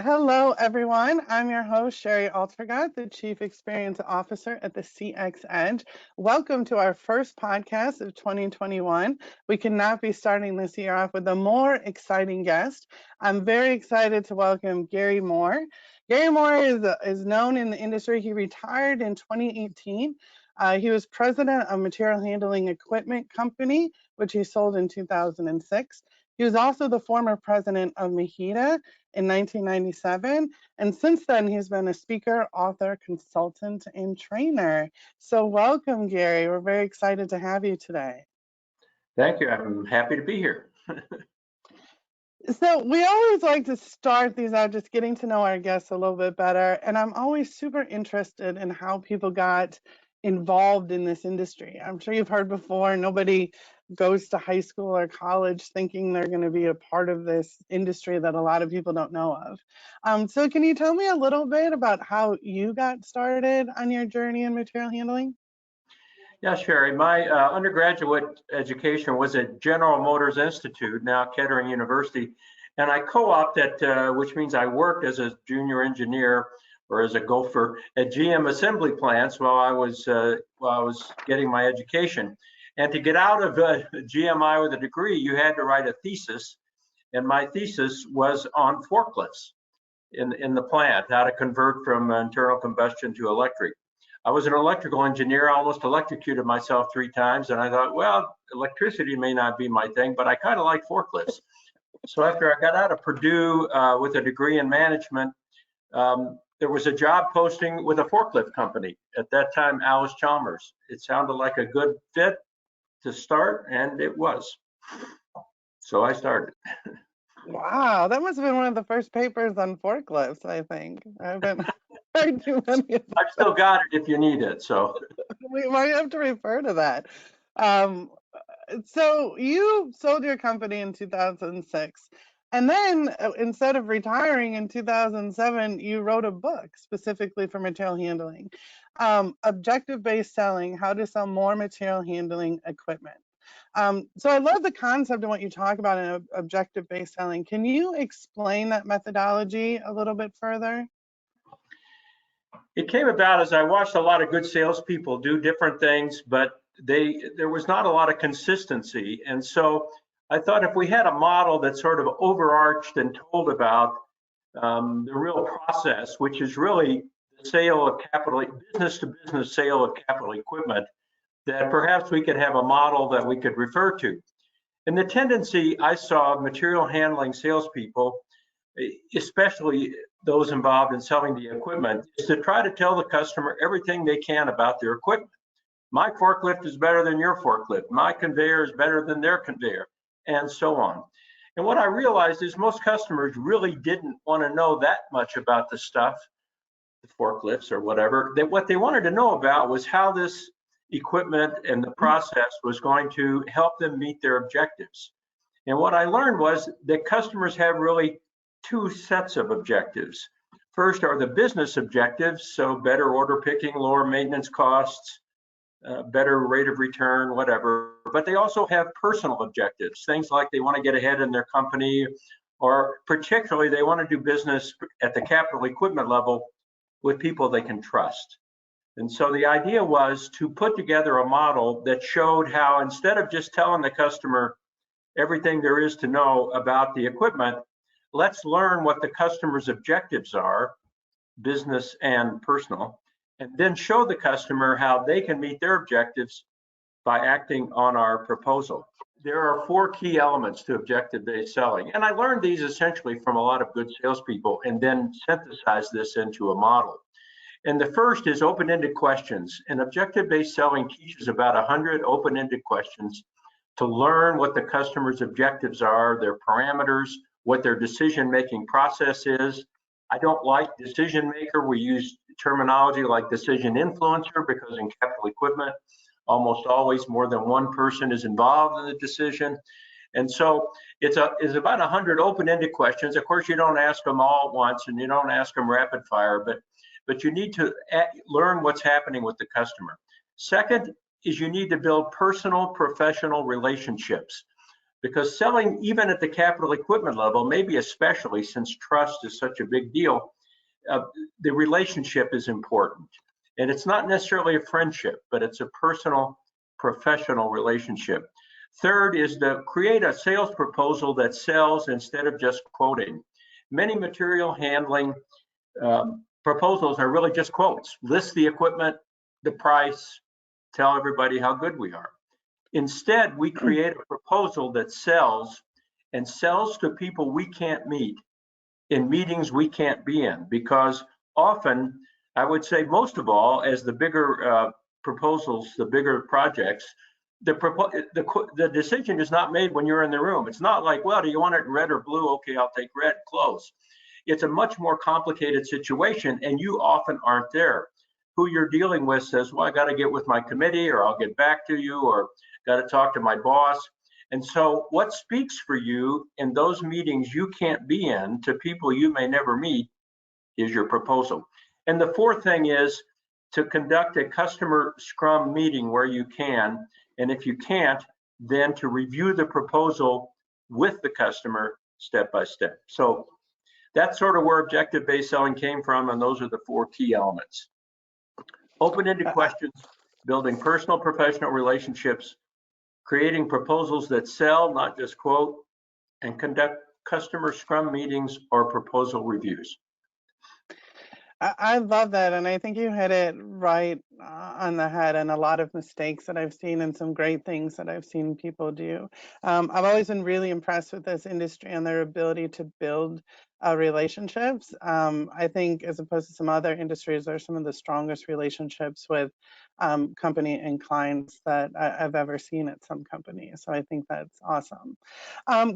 Hello, everyone. I'm your host, Shari Altergott, the Chief Experience Officer at the CX Edge. Welcome to our first podcast of 2021. We could not be starting this year off with a more exciting guest. I'm very excited to welcome Gary Moore. Gary Moore is known in the industry. He retired in 2018. He was president of Material Handling Equipment Company, which he sold in 2006. He was also the former president of MHEDA in 1997. And since then, he's been a speaker, author, consultant, and trainer. So welcome, Gary. We're very excited to have you today. Thank you. I'm happy to be here. So we always like to start these out just getting to know our guests a little bit better. And I'm always super interested in how people got involved in this industry. I'm sure you've heard before, nobody goes to high school or college thinking they're going to be a part of this industry that a lot of people don't know of. So can you tell me a little bit about how you got started on your journey in material handling? Yeah, Sherry, my undergraduate education was at General Motors Institute, now Kettering University, and I co-opted, which means I worked as a junior engineer or as a gopher at GM assembly plants while I was getting my education. And to get out of GMI with a degree, you had to write a thesis, and my thesis was on forklifts in the plant, how to convert from internal combustion to electric. I was an electrical engineer. I almost electrocuted myself 3 times, and I thought, well, electricity may not be my thing, but I kind of like forklifts. So after I got out of Purdue with a degree in management, there was a job posting with a forklift company. At that time, Alice Chalmers. It sounded like a good fit to start, and it was. So I started. Wow, that must have been one of the first papers on forklifts, I think. I haven't heard too many of I've still got it if you need it. So we might have to refer to that. Um, so you sold your company in 2006, and then instead of retiring in 2007, you wrote a book specifically for material handling, objective-based selling: how to sell more material handling equipment. So I love the concept of what you talk about in objective-based selling. Can you explain that methodology a little bit further? it came about as I watched a lot of good salespeople do different things, but there was not a lot of consistency. And so I thought if we had a model that sort of overarched and told about the real process, which is really the sale of capital, business to business sale of capital equipment, that perhaps we could have a model that we could refer to. And the tendency I saw of material handling salespeople, especially those involved in selling the equipment, is to try to tell the customer everything they can about their equipment. My forklift is better than your forklift. My conveyor is better than their conveyor, and so on. And what I realized is most customers really didn't want to know that much about the stuff, the forklifts or whatever. That what they wanted to know about was how this equipment and the process was going to help them meet their objectives. And what I learned was that customers have really 2 sets of objectives. First are the business objectives, so better order picking, lower maintenance costs, better rate of return, whatever. But they also have personal objectives, things like they want to get ahead in their company, or particularly they want to do business at the capital equipment level with people they can trust. And so the idea was to put together a model that showed how, instead of just telling the customer everything there is to know about the equipment, let's learn what the customer's objectives are, business and personal, and then show the customer how they can meet their objectives by acting on our proposal. There are 4 key elements to objective-based selling, and I learned these essentially from a lot of good salespeople and then synthesized this into a model. And the first is open-ended questions. And objective-based selling teaches about 100 open-ended questions to learn what the customer's objectives are, their parameters, what their decision-making process is. I don't like decision maker. We use terminology like decision influencer because in capital equipment, almost always more than one person is involved in the decision. And so it's about 100 open-ended questions. Of course, you don't ask them all at once and you don't ask them rapid fire, but you need to learn what's happening with the customer. Second is you need to build personal, professional relationships. because selling even at the capital equipment level, maybe especially since trust is such a big deal, the relationship is important. And it's not necessarily a friendship, but it's a personal, professional relationship. Third is to create a sales proposal that sells instead of just quoting. Many material handling proposals are really just quotes. List the equipment, the price, tell everybody how good we are. Instead, we create a proposal that sells and sells to people we can't meet in meetings we can't be in, because often, I would say most of all, as the bigger proposals, the bigger projects, the decision is not made when you're in the room. It's not like, well, do you want it in red or blue? Okay, I'll take red, close. It's a much more complicated situation, and you often aren't there. Who you're dealing with says, well, I got to get with my committee, or I'll get back to you, or got to talk to my boss. And so what speaks for you in those meetings you can't be in to people you may never meet is your proposal. And the fourth thing is to conduct a customer Scrum meeting where you can. And if you can't, then to review the proposal with the customer step by step. So that's sort of where objective-based selling came from, and those are the four key elements. Open-ended questions, building personal professional relationships, creating proposals that sell, not just quote, and conduct customer Scrum meetings or proposal reviews. I love that, and I think you hit it right on the head, and a lot of mistakes that I've seen and some great things that I've seen people do. I've always been really impressed with this industry and their ability to build relationships. I think as opposed to some other industries, they're some of the strongest relationships with company and clients that I've ever seen at some companies. So I think that's awesome.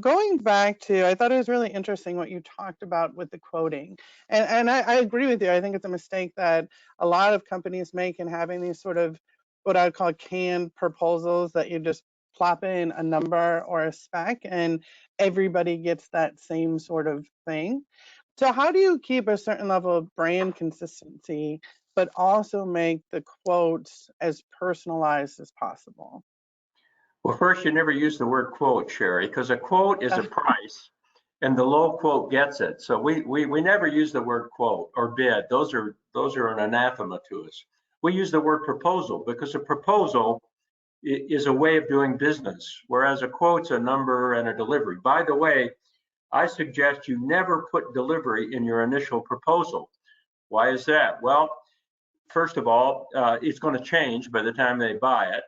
Going back to, I thought it was really interesting what you talked about with the quoting. And I agree with you. I think it's a mistake that a lot of companies make in having these sort of what I would call canned proposals that you just plop in a number or a spec and everybody gets that same sort of thing. So how do you keep a certain level of brand consistency, but also make the quotes as personalized as possible? Well, first, you never use the word quote, Shari, because a quote is a price and the low quote gets it. So we never use the word quote or bid. Those are an anathema to us. We use the word proposal because a proposal is a way of doing business, whereas a quote's a number and a delivery. By the way, I suggest you never put delivery in your initial proposal. Why is that? Well, first of all, it's going to change by the time they buy it.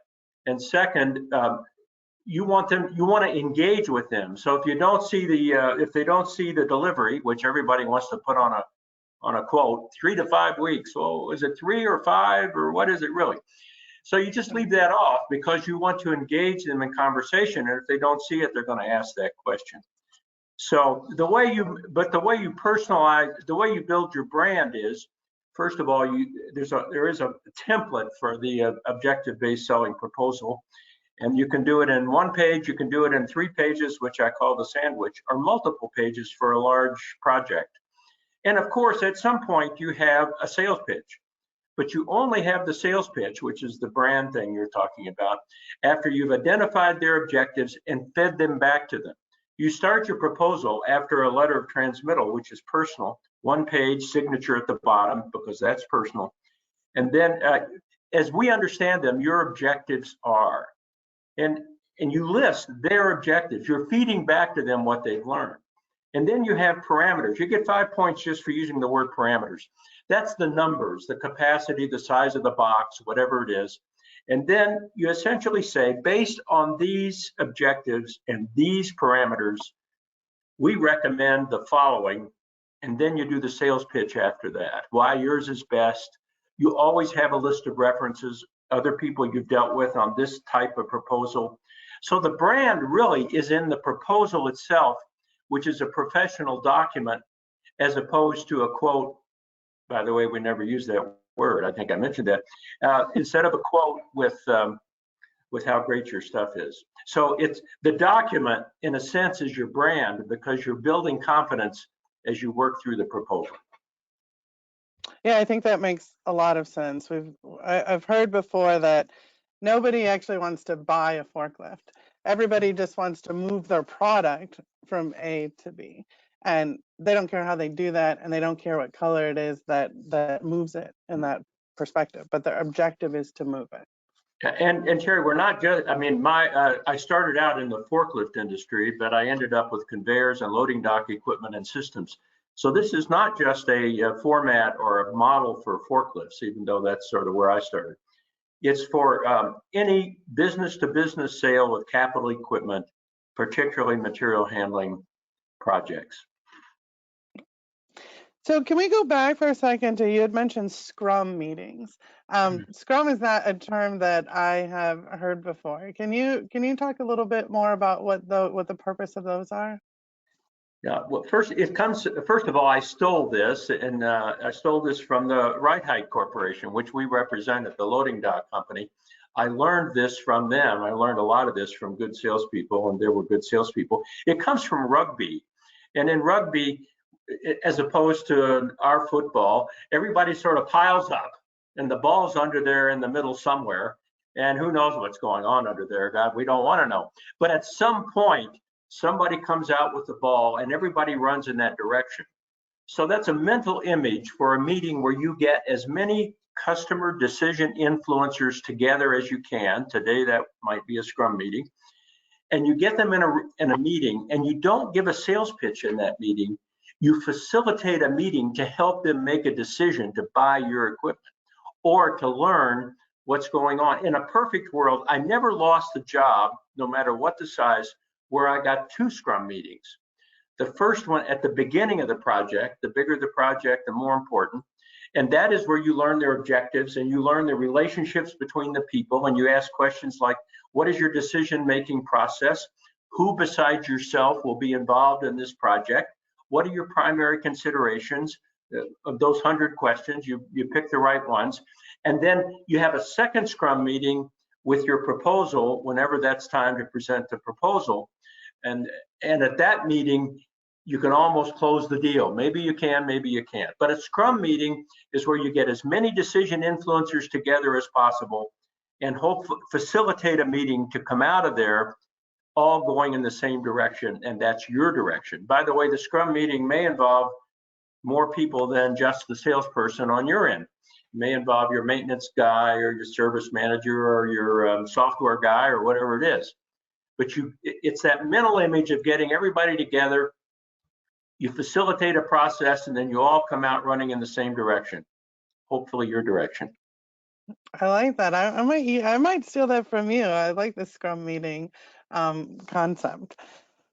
And second, you want to engage with them. So if you don't see if they don't see the delivery, which everybody wants to put on a quote, 3 to 5 weeks. Well, is it 3 or 5 or what is it really? So you just leave that off because you want to engage them in conversation. And if they don't see it, they're going to ask that question. So the way you personalize, the way you build your brand is, first of all, there is a template for the objective-based selling proposal. And you can do it in 1 page, you can do it in 3 pages, which I call the sandwich, or multiple pages for a large project. And of course, at some point you have a sales pitch, but you only have the sales pitch, which is the brand thing you're talking about, after you've identified their objectives and fed them back to them. You start your proposal after a letter of transmittal, which is personal, 1 page, signature at the bottom, because that's personal. And then as we understand them, your objectives are, and you list their objectives. You're feeding back to them what they've learned. And then you have parameters. You get 5 points just for using the word parameters. That's the numbers, the capacity, the size of the box, whatever it is. And then you essentially say, based on these objectives and these parameters, we recommend the following. And then you do the sales pitch after that. Why yours is best. You always have a list of references, other people you've dealt with on this type of proposal. So the brand really is in the proposal itself, which is a professional document, as opposed to a quote. By the way, we never use that word. I think I mentioned that. Instead of a quote with how great your stuff is. So it's the document, in a sense, is your brand because you're building confidence as you work through the proposal. Yeah, I think that makes a lot of sense. I've heard before that nobody actually wants to buy a forklift. Everybody just wants to move their product from A to B. And they don't care how they do that, and they don't care what color it is that moves it in that perspective. But their objective is to move it. And Shari, we're not just, I mean, I started out in the forklift industry, but I ended up with conveyors and loading dock equipment and systems. So this is not just a format or a model for forklifts, even though that's sort of where I started. It's for any business-to-business sale of capital equipment, particularly material handling projects. So can we go back for a second to, you had mentioned Scrum meetings. Scrum is not a term that I have heard before. Can you talk a little bit more about what the purpose of those are? Yeah, well, first of all, I stole this, and I stole this from the Right Height Corporation, which we represent at the loading dock company. I learned this from them. I learned a lot of this from good salespeople, and there were good salespeople. It comes from rugby, and in rugby, as opposed to our football, everybody sort of piles up, and the ball's under there in the middle somewhere, and who knows what's going on under there? God, we don't want to know. But at some point, somebody comes out with the ball and everybody runs in that direction. So that's a mental image for a meeting where you get as many customer decision influencers together as you can. Today, that might be a Scrum meeting. And you get them in a meeting, and you don't give a sales pitch in that meeting. You facilitate a meeting to help them make a decision to buy your equipment or to learn what's going on. In a perfect world, I never lost a job, no matter what the size, where I got 2 Scrum meetings. The first one at the beginning of the project, the bigger the project, the more important. And that is where you learn their objectives and you learn the relationships between the people. And you ask questions like, what is your decision-making process? Who besides yourself will be involved in this project? What are your primary considerations? Of those 100 questions, you pick the right ones. And then you have a second Scrum meeting with your proposal whenever that's time to present the proposal. And at that meeting, you can almost close the deal. Maybe you can, maybe you can't. But a Scrum meeting is where you get as many decision influencers together as possible and facilitate a meeting to come out of there all going in the same direction, and that's your direction. By the way, the Scrum meeting may involve more people than just the salesperson on your end. It may involve your maintenance guy or your service manager or your software guy or whatever it is. But it's that mental image of getting everybody together. You facilitate a process, and then you all come out running in the same direction, hopefully your direction. I like that. I might steal that from you. I like the Scrum meeting concept.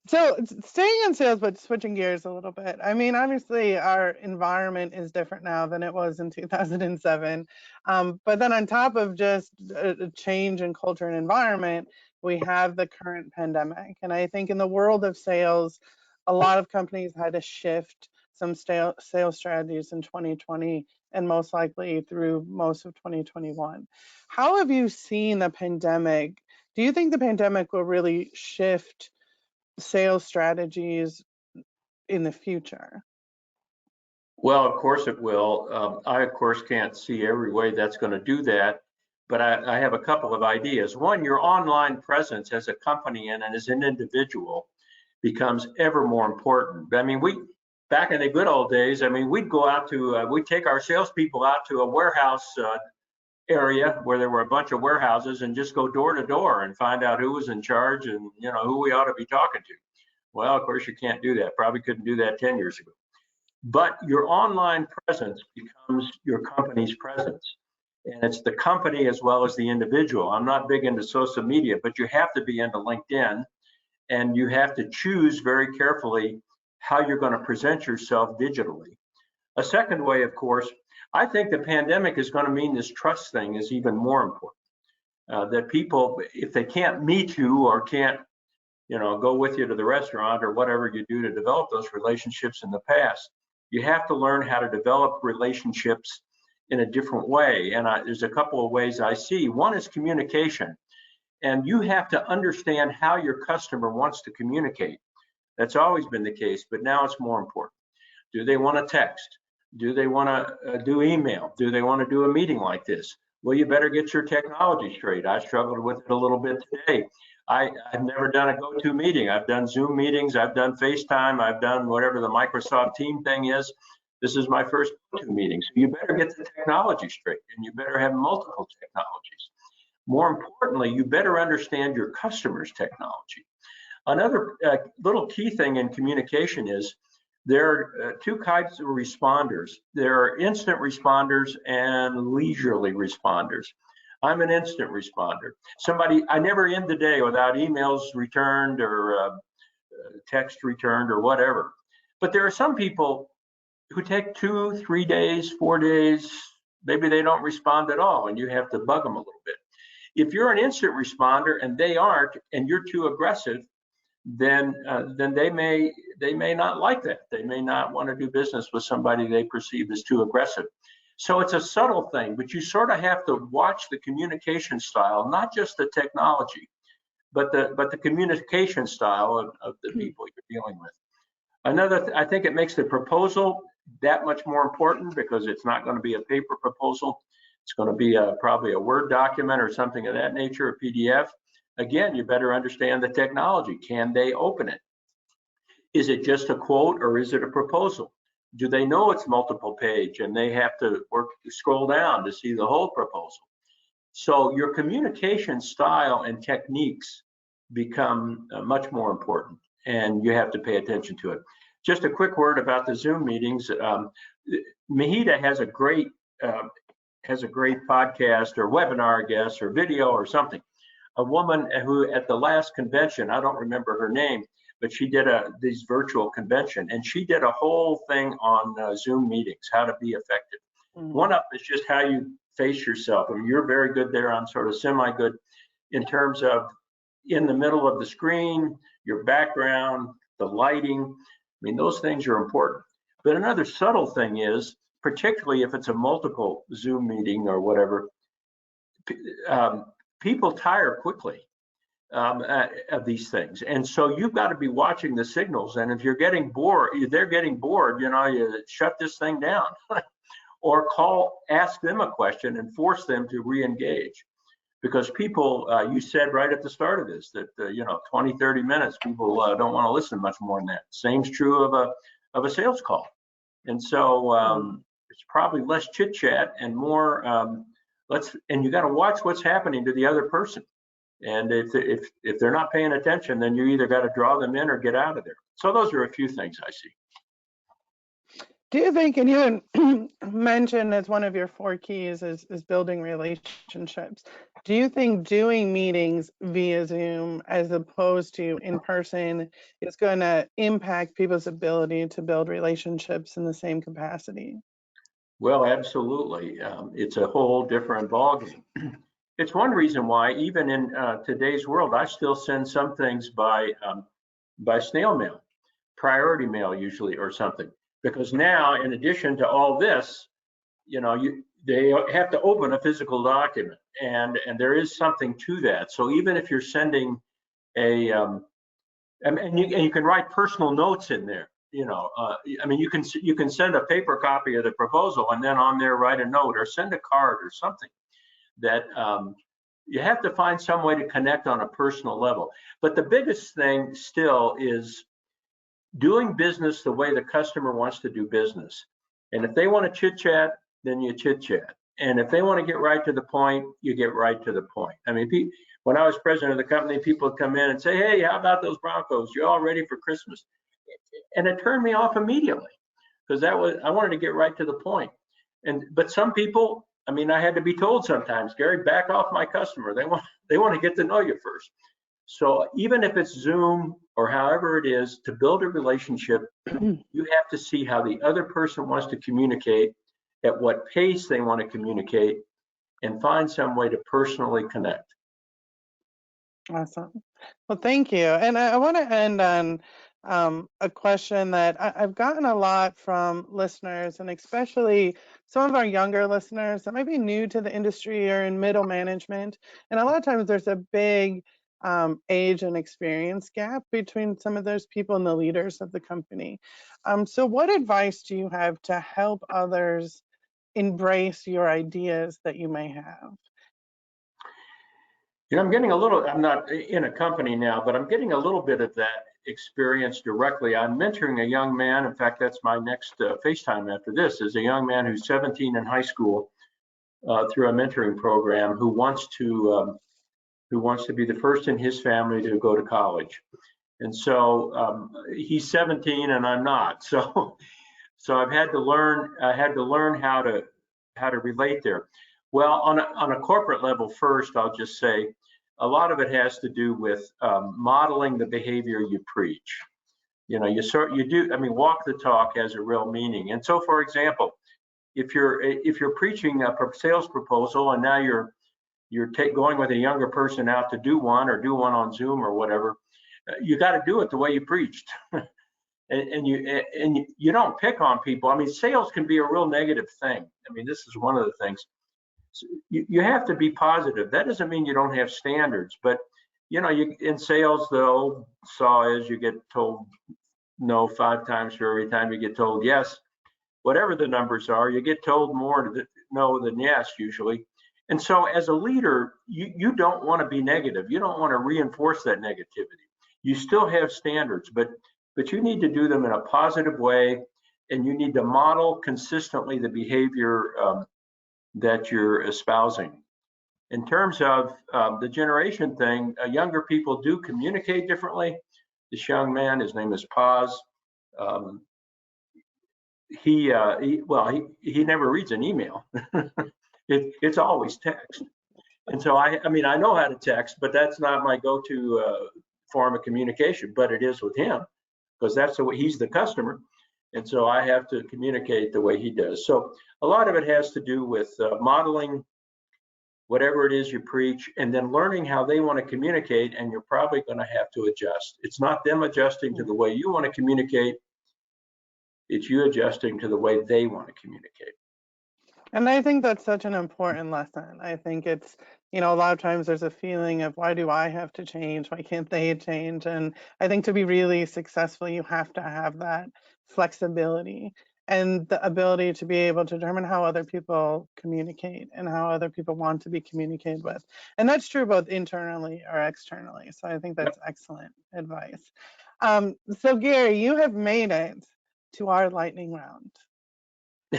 So staying in sales, but switching gears a little bit. I mean, obviously our environment is different now than it was in 2007. But then on top of just a change in culture and environment, we have the current pandemic. And I think in the world of sales, a lot of companies had to shift some sales strategies in 2020 and most likely through most of 2021. How have you seen the pandemic? Do you think the pandemic will really shift sales strategies in the future? Well, of course it will. I, of course, can't see every way that's going to do that, but I have a couple of ideas. One, your online presence as a company and as an individual becomes ever more important. I mean, back in the good old days, I mean, we'd go out to, we'd take our salespeople out to a warehouse area where there were a bunch of warehouses and just go door to door and find out who was in charge and, who we ought to be talking to. Well, of course, you can't do that. Probably couldn't do that 10 years ago. But your online presence becomes your company's presence. And it's the company as well as the individual. I'm not big into social media, but you have to be into LinkedIn, and you have to choose very carefully how you're going to present yourself digitally. A second way, of course, I think the pandemic is going to mean this trust thing is even more important. That people, if they can't meet you or can't, go with you to the restaurant or whatever you do to develop those relationships in the past, you have to learn how to develop relationships in a different way. And there's a couple of ways I see. One is communication. And you have to understand how your customer wants to communicate. That's always been the case, but now it's more important. Do they want to text? Do they want to do email? Do they want to do a meeting like this? Well, you better get your technology straight. I struggled with it a little bit today. I've never done a go-to meeting. I've done Zoom meetings, I've done FaceTime, I've done whatever the Microsoft Team thing is. This is my first go-to meeting. So you better get the technology straight, and you better have multiple technologies. More importantly, you better understand your customer's technology. Another little key thing in communication is there are two kinds of responders. There are instant responders and leisurely responders. I'm an instant responder. I never end the day without emails returned or text returned or whatever. But there are some people who take 2, 3 days, 4 days, maybe they don't respond at all, and you have to bug them a little bit. If you're an instant responder and they aren't, and you're too aggressive, then they may not like that. They may not want to do business with somebody they perceive as too aggressive. So it's a subtle thing, but you sort of have to watch the communication style, not just the technology, but the communication style of the people you're dealing with. I think it makes the proposal that much more important because it's not going to be a paper proposal. It's going to be probably a Word document or something of that nature, a PDF. Again, you better understand the technology. Can they open it? Is it just a quote or is it a proposal? Do they know it's multiple page and they have to scroll down to see the whole proposal? So your communication style and techniques become much more important, and you have to pay attention to it. Just a quick word about the Zoom meetings. MHEDA has a great podcast or webinar, I guess, or video or something. A woman who at the last convention, I don't remember her name, but she did these virtual convention, and she did a whole thing on Zoom meetings, how to be effective. Mm-hmm. One of them is just how you face yourself. I mean, you're very good there. I'm sort of semi-good in terms of in the middle of the screen, your background, the lighting. I mean, those things are important. But another subtle thing is, particularly if it's a multiple Zoom meeting or whatever, people tire quickly of these things. And so you've got to be watching the signals. And if you're getting bored, they're getting bored, you shut this thing down or ask them a question and force them to re-engage. Because people, you said right at the start of this that 20, 30 minutes, people don't want to listen much more than that. Same's true of a sales call. And so it's probably less chit chat and more and you got to watch what's happening to the other person. And if they're not paying attention, then you either got to draw them in or get out of there. So those are a few things I see. Do you think, and you mentioned as one of your 4 keys is building relationships. Do you think doing meetings via Zoom as opposed to in person is going to impact people's ability to build relationships in the same capacity? Well, absolutely. It's a whole different ballgame. It's one reason why even in today's world, I still send some things by snail mail, priority mail usually or something. Because now, in addition to all this, they have to open a physical document, and there is something to that. So even if you're sending and you can write personal notes in there, I mean, you can send a paper copy of the proposal and then on there write a note or send a card or something that you have to find some way to connect on a personal level. But the biggest thing still is doing business the way the customer wants to do business. And if they want to chit chat, then you chit chat. And if they want to get right to the point, you get right to the point. I mean, when I was president of the company, people would come in and say, hey, how about those Broncos? You all ready for Christmas? And it turned me off immediately because I wanted to get right to the point. But some people, I mean, I had to be told sometimes, Gary, back off my customer. They want to get to know you first. So even if it's Zoom or however it is, to build a relationship, you have to see how the other person wants to communicate, at what pace they want to communicate, and find some way to personally connect. Awesome. Well, thank you. And I want to end on a question that I've gotten a lot from listeners, and especially some of our younger listeners that might be new to the industry or in middle management. And a lot of times there's a big age and experience gap between some of those people and the leaders of the company. So what advice do you have to help others embrace your ideas that you may have? I'm getting a little, I'm not in a company now, but I'm getting a little bit of that experience directly. I'm mentoring a young man. In fact, that's my next FaceTime after this, is a young man who's 17 in high school through a mentoring program who wants to be the first in his family to go to college. And so he's 17 and I'm not. So I've had to learn. I had to learn how to relate there. Well, on a corporate level, first, I'll just say a lot of it has to do with modeling the behavior you preach. You know, you do. I mean, walk the talk has a real meaning. And so, for example, if you're preaching a sales proposal and now you're going with a younger person out to do one on Zoom or whatever, you got to do it the way you preached. And you don't pick on people. I mean, sales can be a real negative thing. I mean, this is one of the things. So you have to be positive. That doesn't mean you don't have standards, but you know, in sales, the old saw is you get told no 5 times for every time you get told yes. Whatever the numbers are, you get told more no than yes usually. And so as a leader, you don't want to be negative. You don't want to reinforce that negativity. You still have standards, but you need to do them in a positive way, and you need to model consistently the behavior that you're espousing. In terms of the generation thing, younger people do communicate differently. This young man, his name is Paz. He never reads an email. It's always text. And so I mean, I know how to text, but that's not my go-to form of communication, but it is with him because that's the way he's the customer. And so I have to communicate the way he does. So a lot of it has to do with modeling whatever it is you preach and then learning how they want to communicate. And you're probably going to have to adjust. It's not them adjusting to the way you want to communicate. It's you adjusting to the way they want to communicate. And I think that's such an important lesson. I think it's, a lot of times there's a feeling of why do I have to change? Why can't they change? And I think to be really successful, you have to have that flexibility and the ability to be able to determine how other people communicate and how other people want to be communicated with. And that's true both internally or externally. So I think that's excellent advice. So Gary, you have made it to our lightning round.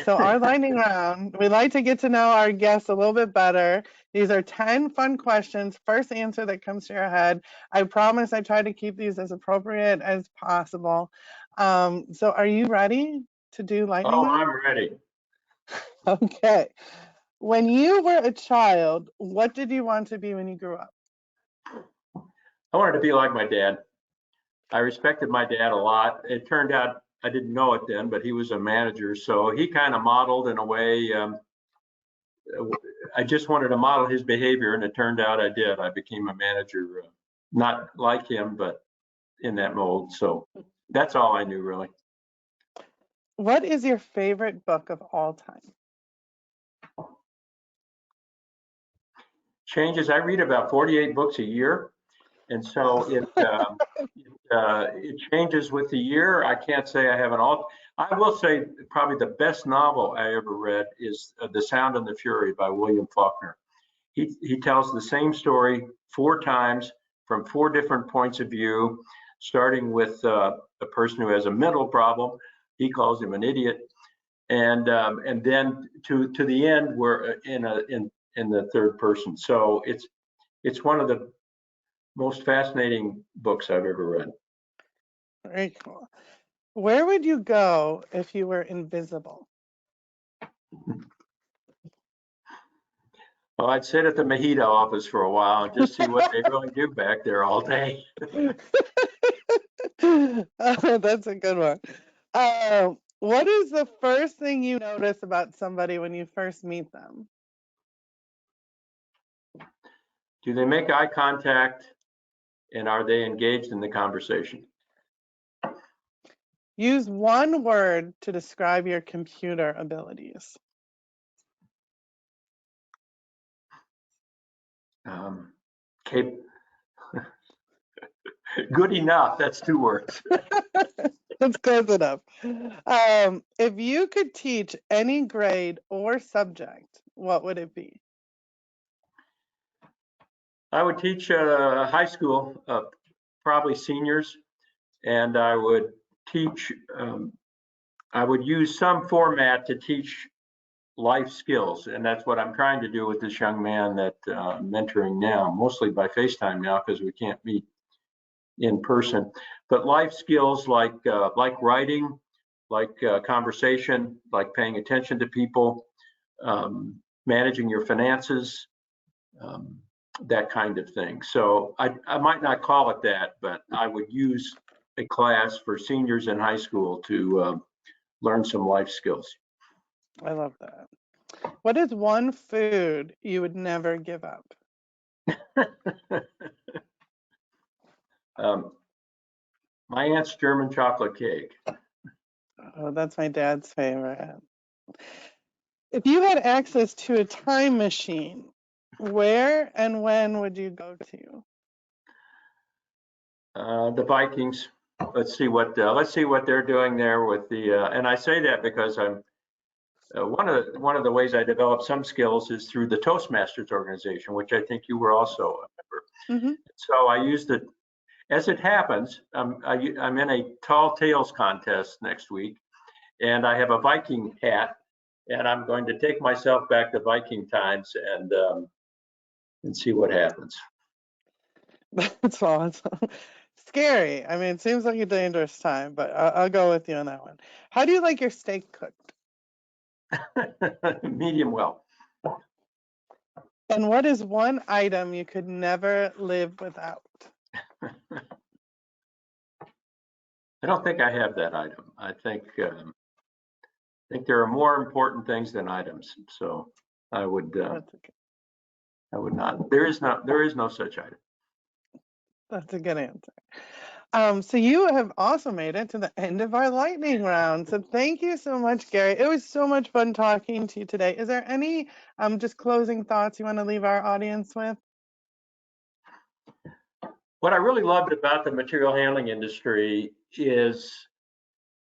So our lightning round, we like to get to know our guests a little bit better. These are 10 fun questions. First answer that comes to your head. I promise I try to keep these as appropriate as possible. So are you ready to do lightning round? I'm ready. Okay. When you were a child, what did you want to be when you grew up? I wanted to be like my dad. I respected my dad a lot. It turned out I didn't know it then, but he was a manager. So he kind of modeled in a way. I just wanted to model his behavior, and it turned out I did. I became a manager, not like him, but in that mold. So that's all I knew, really. What is your favorite book of all time? Changes. I read about 48 books a year. And so it changes with the year. I can't say I have an all. I will say probably the best novel I ever read is The Sound and the Fury by William Faulkner. He tells the same story 4 times from 4 different points of view, starting with a person who has a mental problem. He calls him an idiot, and then to the end we're in the third person. So it's one of the most fascinating books I've ever read. Very cool. Where would you go if you were invisible? Well, I'd sit at the MHEDA office for a while and just see what they really do back there all day. Oh, that's a good one. What is the first thing you notice about somebody when you first meet them? Do they make eye contact, and are they engaged in the conversation? Use one word to describe your computer abilities. Good enough. That's 2 words. That's close enough. If you could teach any grade or subject, what would it be? I would teach high school, probably seniors, and I would teach, I would use some format to teach life skills. And that's what I'm trying to do with this young man that I'm mentoring now, mostly by FaceTime now because we can't meet in person. But life skills like writing, like conversation, like paying attention to people, managing your finances, that kind of thing. So I might not call it that, but I would use a class for seniors in high school to learn some life skills. I love that. What is one food you would never give up? My aunt's German chocolate cake. Oh, that's my dad's favorite. If you had access to a time machine, where and when would you go to? The Vikings. Let's see what they're doing there with the. And I say that because I'm one of the ways I developed some skills is through the Toastmasters organization, which I think you were also a member. Mm-hmm. So I used it. As it happens, I'm in a tall tales contest next week, and I have a Viking hat, and I'm going to take myself back to Viking times and see what happens. That's awesome. Scary. I mean, it seems like a dangerous time, but I'll go with you on that one. How do you like your steak cooked? Medium well. And what is one item you could never live without? I don't think I have that item. I think there are more important things than items. So I would not. There is no such item. That's a good answer. So you have also made it to the end of our lightning round. So thank you so much, Gary. It was so much fun talking to you today. Is there any just closing thoughts you want to leave our audience with? What I really loved about the material handling industry is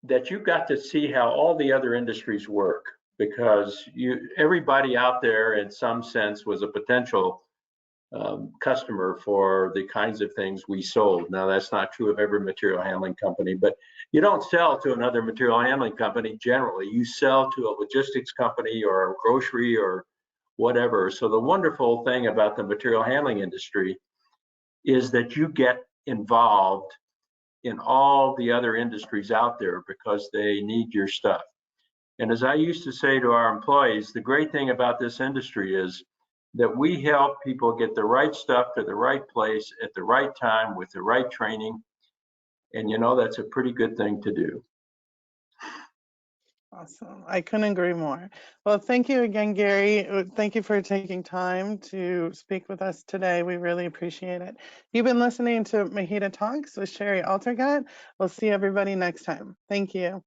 that you got to see how all the other industries work, because everybody out there in some sense was a potential customer for the kinds of things we sold. Now, that's not true of every material handling company, but you don't sell to another material handling company generally. You sell to a logistics company or a grocery or whatever. So the wonderful thing about the material handling industry is that you get involved in all the other industries out there because they need your stuff. And as I used to say to our employees, the great thing about this industry is that we help people get the right stuff to the right place at the right time with the right training. And that's a pretty good thing to do. Awesome. I couldn't agree more. Well, thank you again, Gary. Thank you for taking time to speak with us today. We really appreciate it. You've been listening to MHEDA Talks with Shari Altergott. We'll see everybody next time. Thank you.